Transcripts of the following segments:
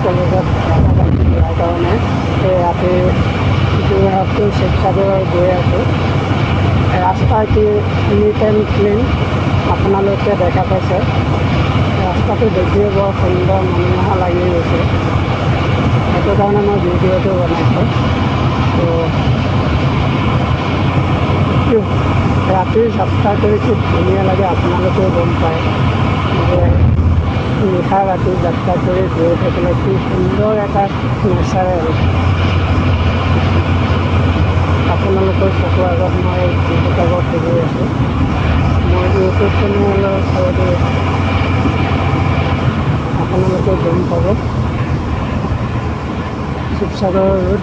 কলেজত যোৱাৰ কাৰণে ৰাতি যোৰহাটটো শিৱসাগৰ গৈ আছোঁ। ৰাস্তাটো নিট এণ্ড ক্লিন আপোনালোকে দেখা পাইছে। ৰাস্তাটো দেখিয়ে বৰ সুন্দৰ মনোমোহা লাগি গৈছে, সেইটো কাৰণে মই ভিডিঅ'টো বনাইছোঁ। তো ৰাতি যাত্ৰা কৰি খুব ধুনীয়া লাগে, আপোনালোকেও গম পায় যে নিশা ৰাতি যাত্ৰা কৰি গৈ থাকিলে কি সুন্দৰ এটা নেচাৰেল আপোনালোকৰ চকুৰ আগত মই ভিডিঅ'ত দেখি আছোঁ। মই ইউটিউব চেনেলৰ থ্ৰুদি আপোনালোকে গম পাব। শিৱসাগৰ ৰোড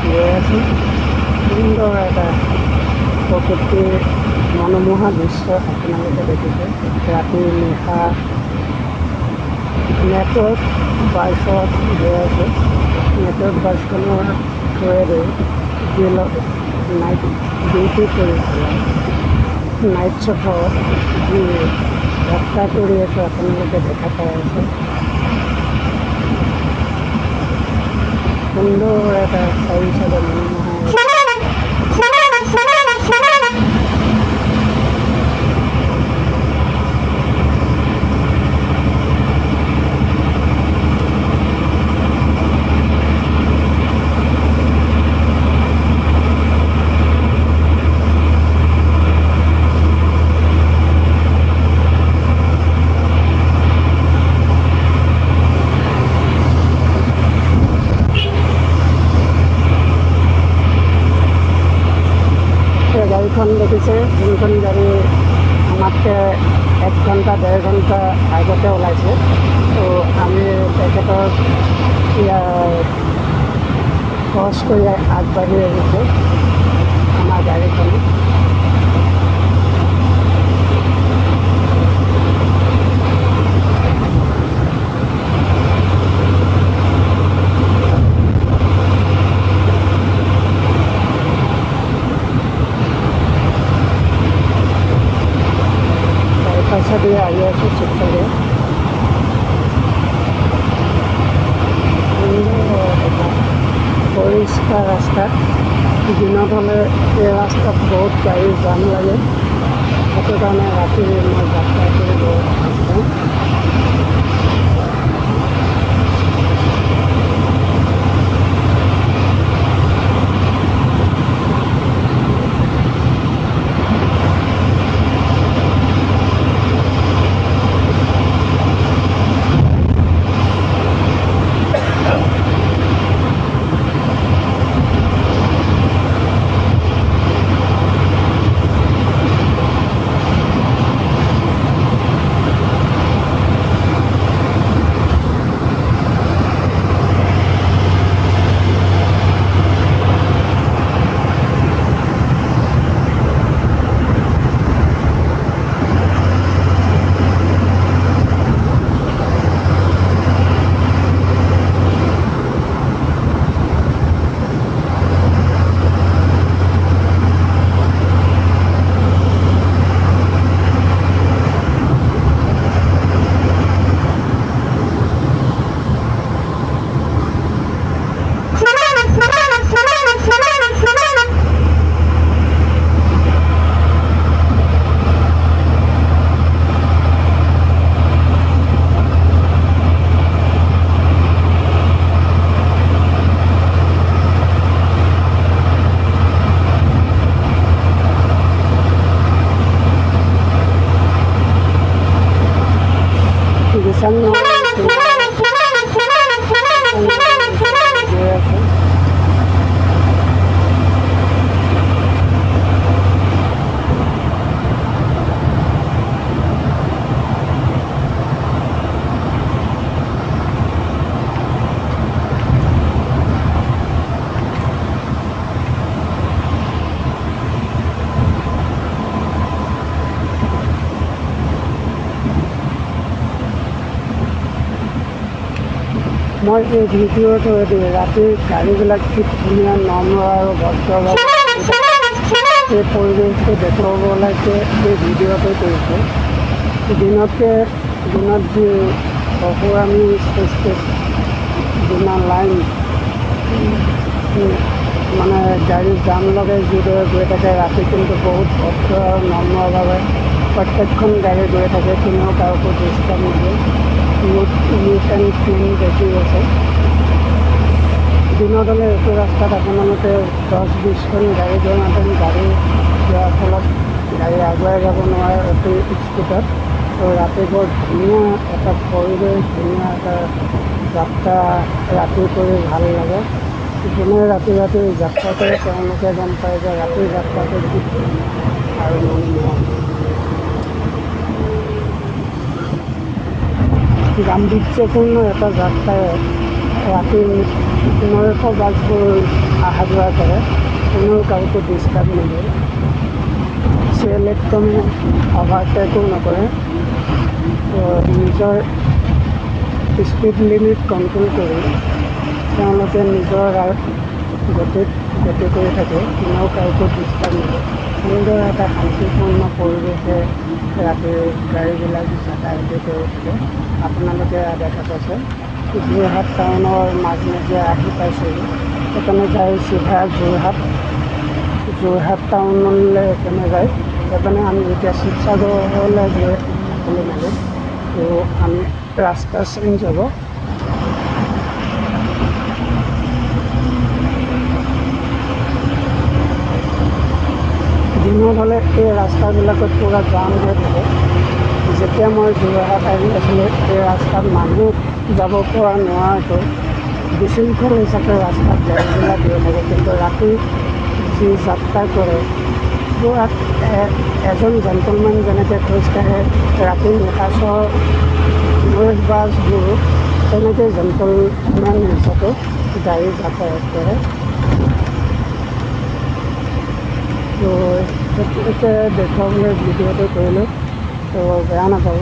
গৈ আছোঁ, সুন্দৰ এটা প্ৰকৃতিৰ মনোমোহা দৃশ্য আপোনালোকে দেখিছে। ৰাতি নিশা নেটৱৰ্ক বাছত গৈ আছোঁ। নেটৱৰ্ক বাছখনৰ থ্ৰুৱেদি নাইট ডিউটি কৰিছিলে, নাইট চফৰত যি যাত্ৰা কৰি আছোঁ আপোনালোকে দেখা পাই আছে। সুন্দৰ এটা চাৰিওফালে মনোমোহা গাড়ীখন দেখিছে, যোনখন গাড়ী আমাতকৈ 1 ঘণ্টা 1.5 ঘণ্টা আগতে ওলাইছে। তো আমি তেখেতক ক্ৰছ কৰি আগবাঢ়ি আহিছোঁ আমাৰ গাড়ীখন। পাইছে আহি আছোঁ শিৱসাগৰ। পৰিষ্কাৰ ৰাস্তা, দিনত হ'লে এই ৰাস্তাত বহুত গাড়ী জাম লাগে, সেইটো কাৰণে ৰাতি মই যাত্ৰা কৰিব আছোঁ। মই এই ভিডিঅ'টো ৰাতিৰ গাড়ীবিলাক কি ধুনীয়া নম্ৰ আৰু ভদ্ৰ এই পৰিৱেশটো দেখুৱাবলৈকে এই ভিডিঅ'টো কৰিছোঁ। দিনত যি অসুৰামী সৃষ্টি বিনা লাইন মানে গাড়ী জাম লগাই যিদৰে গৈ থাকে, ৰাতি কিন্তু বহুত ভদ্ৰ আৰু নম্ৰভাৱে প্ৰত্যেকখন গাড়ী গৈ থাকে, কোনেও কাকো ডিষ্টাৰ্ব নিদিয়ে। নিট এণ্ড ক্লিন দেখি আছে। দিনত হ'লে এইটো ৰাস্তাত আপোনালোকে 10-20খন গাড়ী যোৱাহেঁতেন, গাড়ী যোৱাৰ ফলত গাড়ী আগুৱাই যাব নোৱাৰে অতি স্পীডত। তো ৰাতি বৰ ধুনীয়া এটা পৰিৱেশ, ধুনীয়া এটা যাত্ৰা ৰাতি কৰি ভাল লাগে। যোনে ৰাতি যাত্ৰা কৰে তেওঁলোকে গম পায় যে ৰাতিৰ যাত্ৰাটো কি ধুনীয়া আৰু মনোমোহা। গাম্ভীৰ্যপূৰ্ণ এটা যাত্ৰাই ৰাতি 900 বাছবোৰ অহা যোৱা কৰে, কোনেও কাকো ডিষ্টাৰ্ব নিদিয়ে, চিলেক্টমে অভাৰটেকো নকৰে। নিজৰ স্পীড লিমিট কণ্ট্ৰল কৰি তেওঁলোকে নিজৰ গতিত গতি কৰি থাকে, কোনেও কাকো ডিষ্টাৰ্ব নিদিয়ে। সুন্দৰ এটা শান্তিপূৰ্ণ পৰিৱেশে ৰাতিৰ গাড়ীবিলাক যাতায়াত কৰি থাকে। আপোনালোকে দেখা পাইছে যোৰহাট টাউনৰ মাজমজিয়া আহি পাইছেহি। সেইকাৰণে যায় চিধা যোৰহাট টাউনলৈ সেইকাৰণে যায়। সেইকাৰণে আমি এতিয়া শিৱসাগৰলৈ গৈ সকলো মেলি। তো আমি ৰাস্তা চেঞ্জ হ'ব। দিনত হ'লে এই ৰাস্তাবিলাকত পূৰা জাম হৈ থাকে। যেতিয়া মই যোৰহাট আহি আছিলোঁ, এই ৰাস্তাত মানুহ যাব পৰা নোৱাৰাকৈ বিশৃংখল হিচাপে ৰাস্তাত গাড়ীবিলাক গৈ থাকে। কিন্তু ৰাতি যি যাত্ৰা কৰে, পূৰা এজন জেণ্টলমেন যেনেকৈ খোজকাঢ়ে ৰাতি নিশাচৰ বাছবোৰ, তেনেকৈ জেণ্টলমেন হিচাপে গাড়ী যাতায়াত কৰে। তো সেইটোকে দেখুৱাবলৈ ভিডিঅ'টো কৰিলোঁ, তো বেয়া নাপাব।